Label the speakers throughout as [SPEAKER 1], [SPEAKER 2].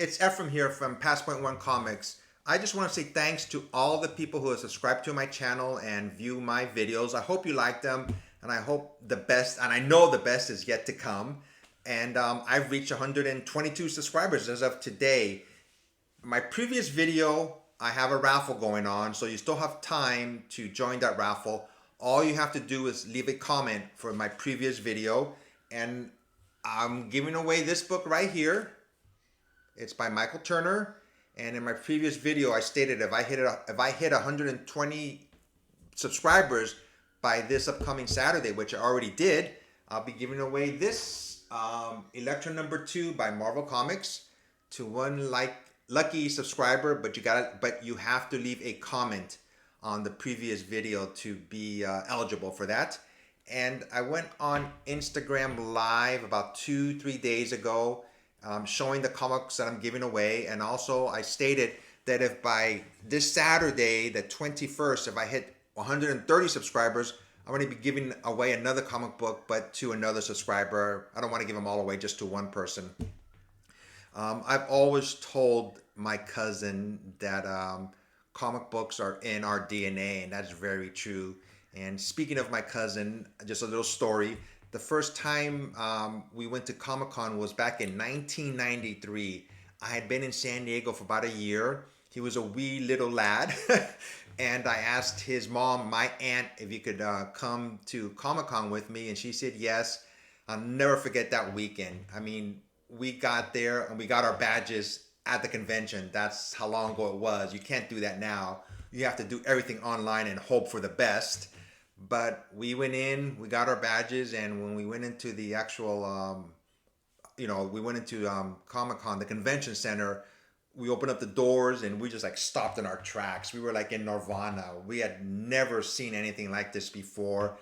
[SPEAKER 1] it's Ephraim here from passpoint1 Comics. I just want to say thanks to all the people who have subscribed to my channel and view my videos. I hope you like them, and I hope the best, and I know the best is yet to come. And I've reached 122 subscribers as of today. My previous video, I have a raffle going on, so you still have time to join that raffle. All you have to do is leave a comment for my previous video, and I'm giving away this book right here. It's by Michael Turner, and in my previous video, I stated if I hit 120 subscribers by this upcoming Saturday, which I already did, I'll be giving away this Electro #2 by Marvel Comics to one lucky subscriber. But you have to leave a comment on the previous video to be eligible for that. And I went on Instagram Live about 2-3 days ago, showing the comics that I'm giving away. And also I stated that if by this Saturday, the 21st, if I hit 130 subscribers, I'm going to be giving away another comic book, but to another subscriber. I don't want to give them all away just to one person. I've always told my cousin that comic books are in our DNA, and that's very true. And speaking of my cousin, just a little story. The first time we went to Comic-Con was back in 1993. I had been in San Diego for about a year. He was a wee little lad. And I asked his mom, my aunt, if he could come to Comic-Con with me. And she said yes. I'll never forget that weekend. I mean, we got there and we got our badges at the convention. That's how long ago it was. You can't do that now. You have to do everything online and hope for the best. But we went in, we got our badges, and when we went into the actual, we went into Comic-Con, the convention center, we opened up the doors and we just like stopped in our tracks. We were like in Nirvana. We had never seen anything like this before.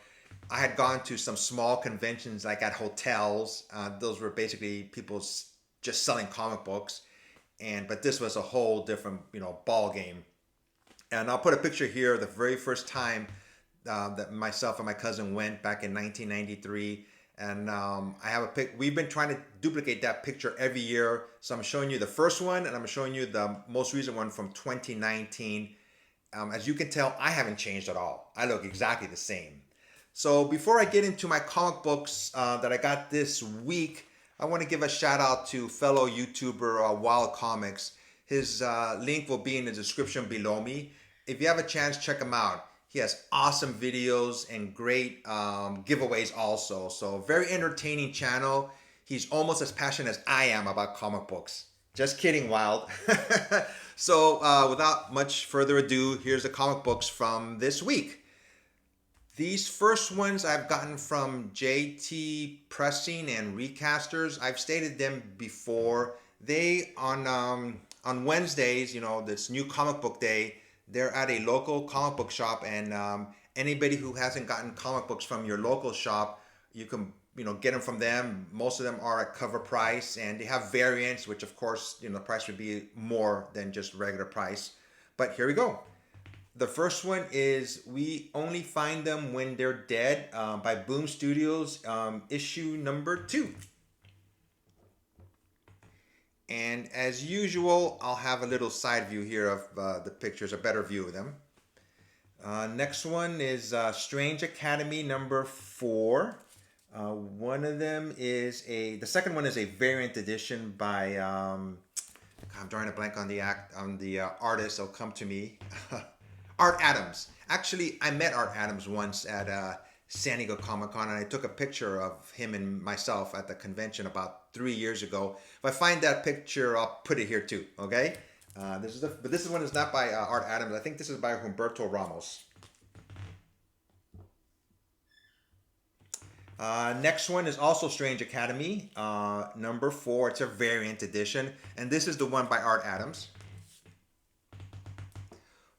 [SPEAKER 1] I had gone to some small conventions like at hotels. Those were basically people just selling comic books. But this was a whole different, ball game. And I'll put a picture here of the very first time that myself and my cousin went back in 1993, and I have a pic. We've been trying to duplicate that picture every year. So I'm showing you the first one, and I'm showing you the most recent one from 2019. As you can tell, I haven't changed at all. I look exactly the same. So before I get into my comic books that I got this week, I want to give a shout out to fellow YouTuber Wild Comics. His link will be in the description below me. If you have a chance, check him out. He has awesome videos and great giveaways also. So very entertaining channel. He's almost as passionate as I am about comic books. Just kidding, Wild. So without much further ado, here's the comic books from this week. These first ones I've gotten from JT Pressing and Recasters. I've stated them before. They on Wednesdays, this new comic book day, they're at a local comic book shop, and anybody who hasn't gotten comic books from your local shop, you can get them from them. Most of them are at cover price, and they have variants, which of course the price would be more than just regular price. But here we go. The first one is We Only Find Them When They're Dead by Boom Studios, issue #2. And as usual, I'll have a little side view here of the pictures, a better view of them. Next one is Strange Academy #4. One of them is the second one is a variant edition by, I'm drawing a blank on the artist, it'll come to me. Art Adams. Actually, I met Art Adams once at San Diego Comic-Con, and I took a picture of him and myself at the convention about 3 years ago. If I find that picture, I'll put it here too, okay? But this one is not by Art Adams. I think this is by Humberto Ramos. Next one is also Strange Academy, #4. It's a variant edition, and this is the one by Art Adams.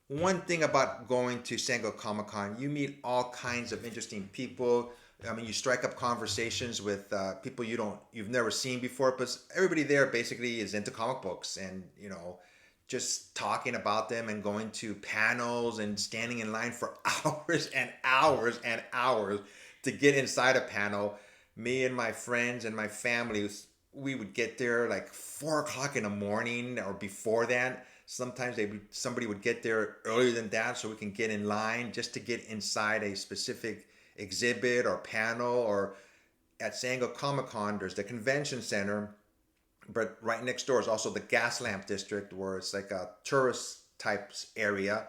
[SPEAKER 1] One thing about going to San Diego Comic-Con, you meet all kinds of interesting people. I mean, you strike up conversations with people you've never seen before, but everybody there basically is into comic books, and just talking about them and going to panels and standing in line for hours and hours and hours to get inside a panel. Me and my friends and my family we would get there like 4 o'clock in the morning or before that. Sometimes somebody would get there earlier than that so we can get in line just to get inside a specific exhibit or panel. Or at San Diego Comic Con, there's the convention center, but right next door is also the gas lamp district where it's like a tourist type area,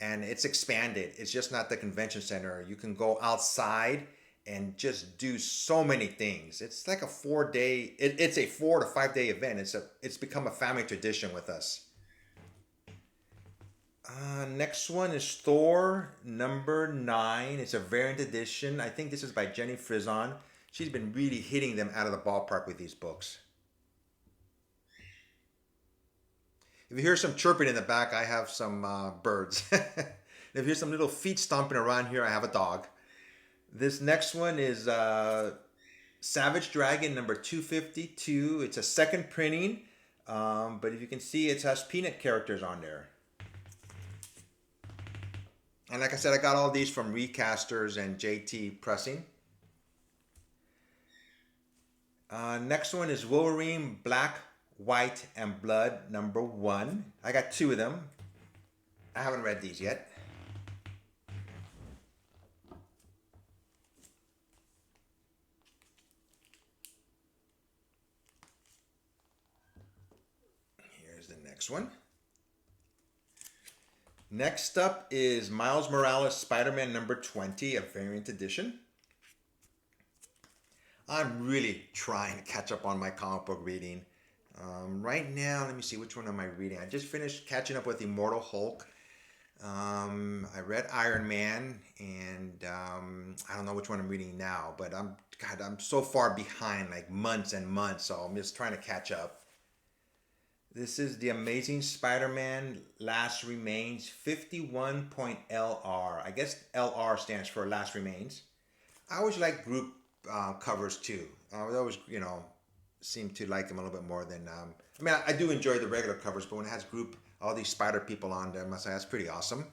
[SPEAKER 1] and it's expanded. It's just not the convention center. You can go outside and just do so many things. It's like a 4 day. It's a 4 to 5 day event. It's become a family tradition with us. Next one is Thor #9. It's a variant edition. I think this is by Jenny Frison. She's been really hitting them out of the ballpark with these books. If you hear some chirping in the back, I have some birds. If you hear some little feet stomping around here, I have a dog. This next one is Savage Dragon #252. It's a second printing, but if you can see, it has Peanut characters on there. And like I said, I got all these from Recasters and JT Pressing. Next one is Wolverine Black, White, and Blood #1. I got 2 of them. I haven't read these yet. Here's the next one. Next up is Miles Morales Spider-Man #20, a variant edition. I'm really trying to catch up on my comic book reading. Right now, let me see, which one am I reading? I just finished catching up with Immortal Hulk. I read Iron Man, and I don't know which one I'm reading now, but I'm so far behind, like months and months, so I'm just trying to catch up. This is The Amazing Spider-Man Last Remains 51.LR. I guess LR stands for Last Remains. I always like group covers too. I always, seem to like them a little bit more than... I do enjoy the regular covers, but when it has group, all these spider people on there, I must say that's pretty awesome.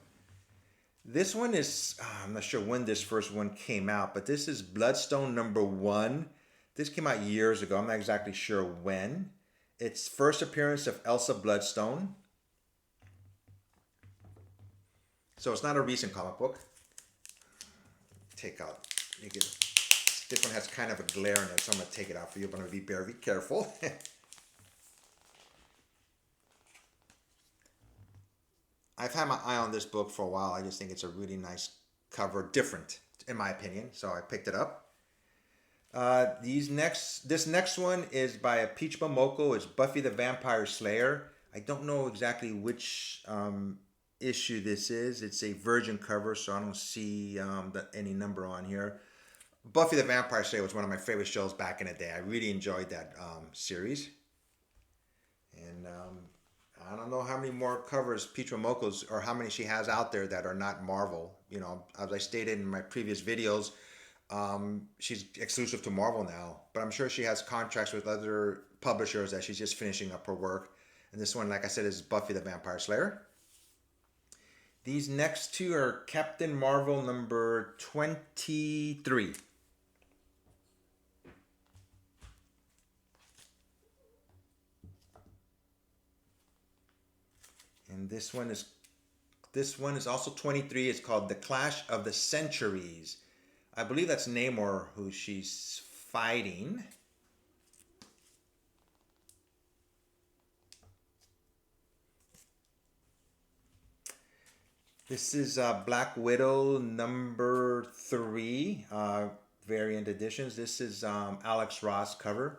[SPEAKER 1] This one is... I'm not sure when this first one came out, but this is Bloodstone #1. This came out years ago. I'm not exactly sure when. It's first appearance of Elsa Bloodstone. So it's not a recent comic book. Take out. This one has kind of a glare in it, so I'm going to take it out for you, but I'm going to be very careful. I've had my eye on this book for a while. I just think it's a really nice cover, different in my opinion, so I picked it up. This next one is by Peach Momoko. It's Buffy the Vampire Slayer. I don't know exactly which issue this is. It's a virgin cover, so I don't see any number on here. Buffy the Vampire Slayer was one of my favorite shows back in the day. I really enjoyed that series. And I don't know how many more covers Peach Momoko's, or how many she has out there that are not Marvel. As I stated in my previous videos, she's exclusive to Marvel now, but I'm sure she has contracts with other publishers that she's just finishing up her work. And this one, like I said, is Buffy the Vampire Slayer. These next 2 are Captain Marvel #23. And this one is also 23. It's called The Clash of the Centuries. I believe that's Namor who she's fighting. This is Black Widow #3, variant editions. This is Alex Ross cover.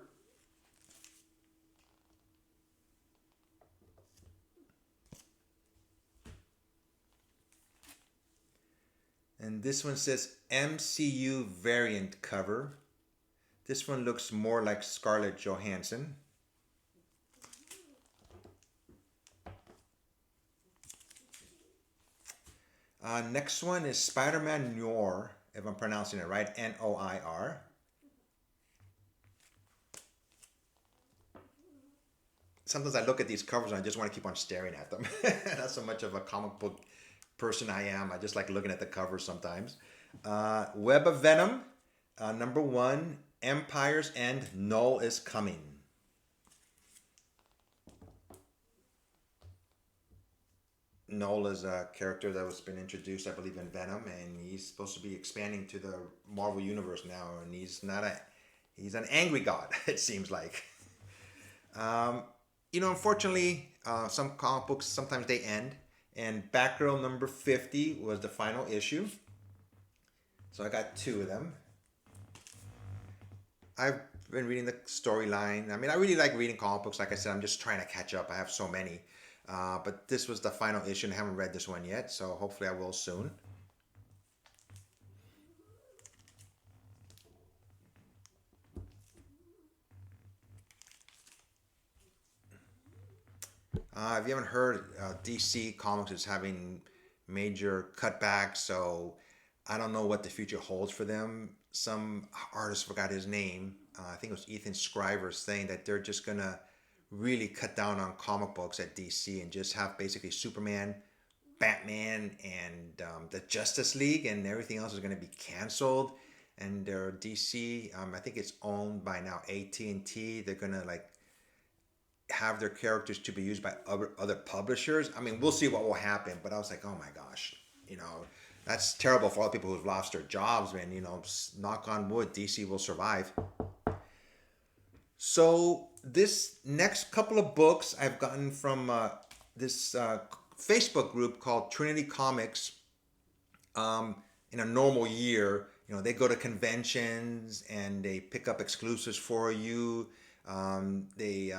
[SPEAKER 1] And this one says MCU variant cover. This one looks more like Scarlett Johansson. Next one is Spider-Man Noir, if I'm pronouncing it right, Noir. Sometimes I look at these covers and I just want to keep on staring at them. That's so much of a comic book person I am. I just like looking at the covers sometimes. Web of Venom, #1, Empire's End, Null is Coming. Nola's a character that was been introduced, I believe, in Venom, and he's supposed to be expanding to the Marvel universe now, and he's an angry god. It seems like. Um, Unfortunately, some comic books sometimes they end, and Batgirl number 50 was the final issue. So I got two of them. I've been reading the storyline. I mean, I really like reading comic books. Like I said, I'm just trying to catch up. I have so many. But this was the final issue, and I haven't read this one yet, so hopefully I will soon. If you haven't heard, DC Comics is having major cutbacks, so I don't know what the future holds for them. Some artist forgot his name. I think it was Ethan Scriver saying that they're just gonna really cut down on comic books at DC and just have basically Superman, Batman, and the Justice League, and everything else is gonna be canceled. And their DC, I think it's owned by now AT&T. They're gonna like have their characters to be used by other publishers. I mean, we'll see what will happen. But I was like, oh my gosh, that's terrible for all the people who've lost their jobs. Man, knock on wood, DC will survive. So this next couple of books I've gotten from this Facebook group called Trinity Comics. In a normal year, they go to conventions and they pick up exclusives for you. They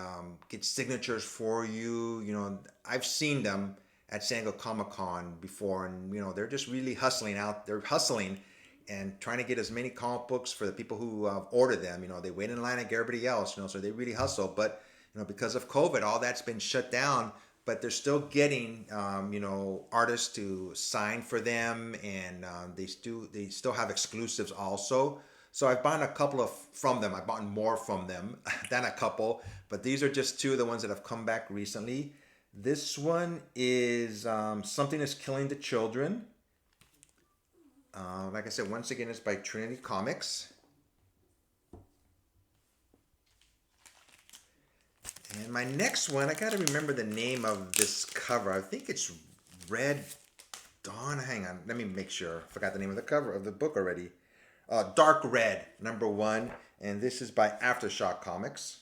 [SPEAKER 1] get signatures for you. I've seen them at San Diego Comic-Con before, and they're just really hustling out. They're hustling and trying to get as many comic books for the people who order them. They wait in line like everybody else. So they really hustle. But because of COVID, all that's been shut down. But they're still getting artists to sign for them, and they still have exclusives also. So I've bought a couple from them. I've bought more from them than a couple, but these are just two of the ones that have come back recently. This one is Something is Killing the Children. Like I said, once again, it's by Trinity Comics. And my next one, I got to remember the name of this cover. I think it's Red Dawn. Hang on, let me make sure. Forgot the name of the cover of the book already. Dark Red, number 1. And this is by Aftershock Comics.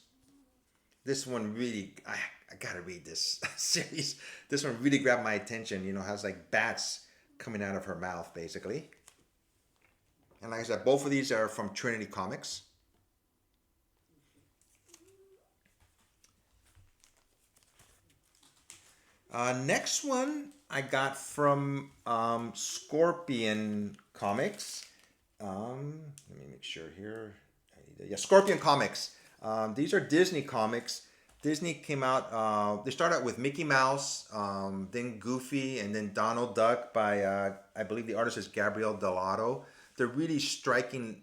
[SPEAKER 1] This one really, I got to read this series. This one really grabbed my attention. Has like bats coming out of her mouth, basically. And like I said, both of these are from Trinity Comics. Next one I got from Scorpion Comics. Let me make sure here. Yeah, Scorpion Comics. These are Disney comics. Disney came out, they started out with Mickey Mouse, then Goofy, and then Donald Duck by, I believe the artist is Gabriel Delato. They're really striking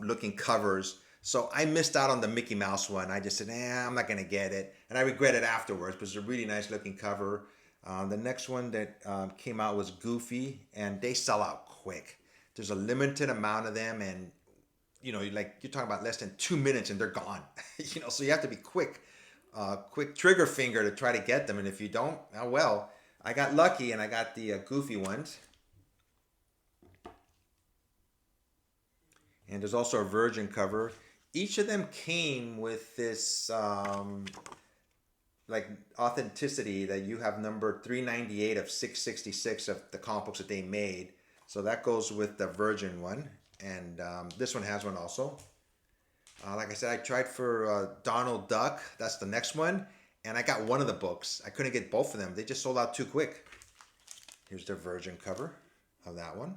[SPEAKER 1] looking covers. So I missed out on the Mickey Mouse one. I just said, I'm not going to get it. And I regret it afterwards, but it's a really nice looking cover. The next one that came out was Goofy, and they sell out quick. There's a limited amount of them, and you're talking about less than 2 minutes and they're gone. So you have to be quick trigger finger to try to get them. And if you don't, oh well. I got lucky and I got the Goofy ones. And there's also a Virgin cover. Each of them came with this authenticity that you have number 398 of 666 of the comic books that they made. So that goes with the Virgin one. And this one has one also. Like I said, I tried for Donald Duck. That's the next one. And I got one of the books. I couldn't get both of them. They just sold out too quick. Here's the Virgin cover of that one.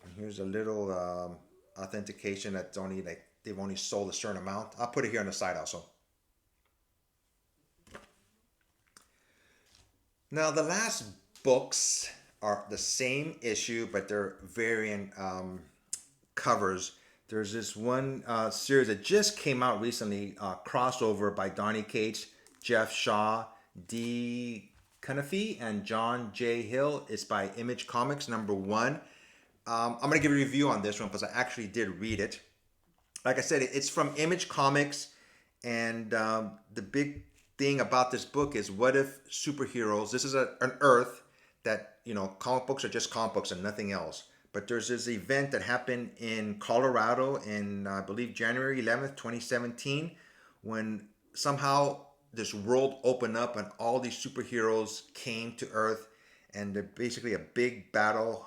[SPEAKER 1] And here's a little authentication that's only they've only sold a certain amount. I'll put it here on the side also. Now the last books are the same issue, but they're varying covers. There's this one series that just came out recently, crossover by Donny Cates, Jeff Shaw, Dee Cunniffe, and John J. Hill. It's by Image Comics, number 1. I'm going to give a review on this one because I actually did read it. Like I said, it's from Image Comics, and the big thing about this book is, what if superheroes, this is an Earth that, comic books are just comic books and nothing else. But there's this event that happened in Colorado in, I believe, January 11th, 2017, when somehow this world opened up and all these superheroes came to Earth, and basically a big battle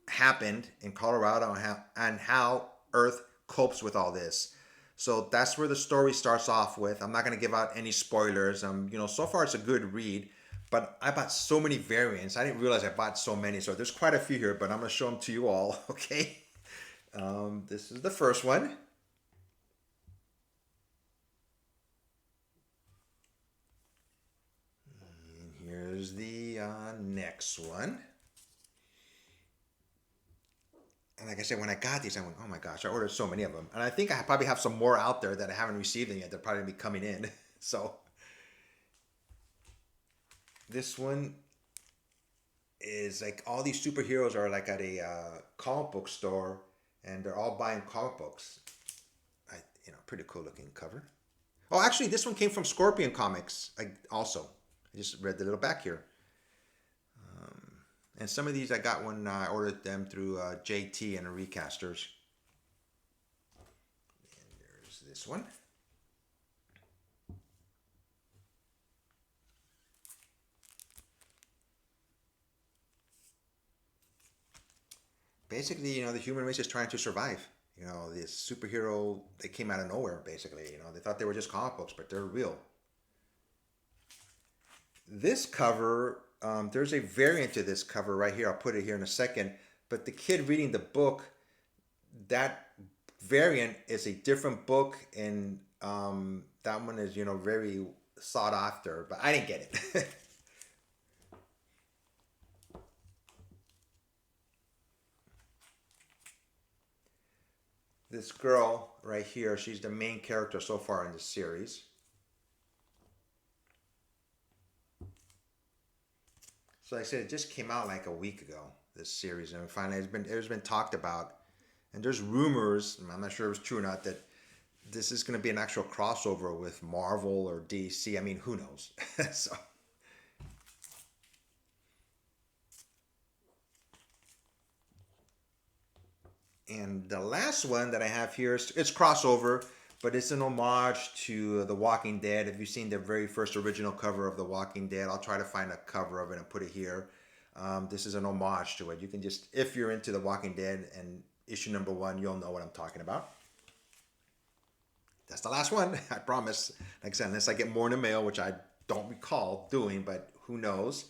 [SPEAKER 1] happened in Colorado, and how Earth copes with all this. So that's where the story starts off with. I'm not going to give out any spoilers. So far it's a good read, but I bought so many variants. I didn't realize I bought so many. So there's quite a few here, but I'm going to show them to you all. Okay. This is the first one. And here's the next one. And like I said, when I got these, I went, oh my gosh, I ordered so many of them. And I think I probably have some more out there that I haven't received them yet. They're probably going to be coming in. So this one is like, all these superheroes are like at a comic book store, and they're all buying comic books. Pretty cool looking cover. Oh, actually, this one came from Scorpion Comics. I just read the little back here. And some of these I got when I ordered them through JT and the Recasters. And there's this one. Basically, the human race is trying to survive. This superhero, they came out of nowhere, basically. They thought they were just comic books, but they're real. This cover, there's a variant to this cover right here. I'll put it here in a second. But the kid reading the book, that variant is a different book, and that one is, very sought after. But I didn't get it. This girl right here, she's the main character so far in this series. So like I said, it just came out like a week ago, this series, and finally it's been talked about. And there's rumors, I'm not sure if it's true or not, that this is going to be an actual crossover with Marvel or DC. I mean, who knows? So. And the last one that I have here, it's crossover, but it's an homage to The Walking Dead. If you've seen the very first original cover of The Walking Dead, I'll try to find a cover of it and put it here. This is an homage to it. You can just, if you're into The Walking Dead and issue number 1, you'll know what I'm talking about. That's the last one, I promise. Like I said, unless I get more in the mail, which I don't recall doing, but who knows.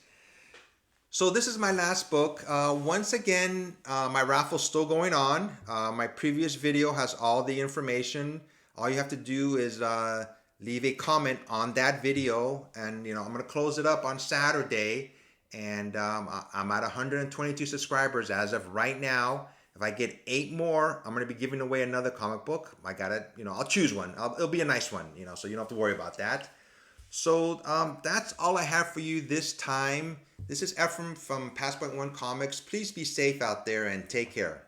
[SPEAKER 1] So this is my last book. Once again, my raffle's still going on. My previous video has all the information. All you have to do is leave a comment on that video, and I'm going to close it up on Saturday. And I'm at 122 subscribers as of right now. If I get 8 more, I'm going to be giving away another comic book. I got it. I'll choose one. It'll be a nice one. So you don't have to worry about that. So that's all I have for you this time. This is Ephraim from passpoint1 Comics. Please be safe out there and take care.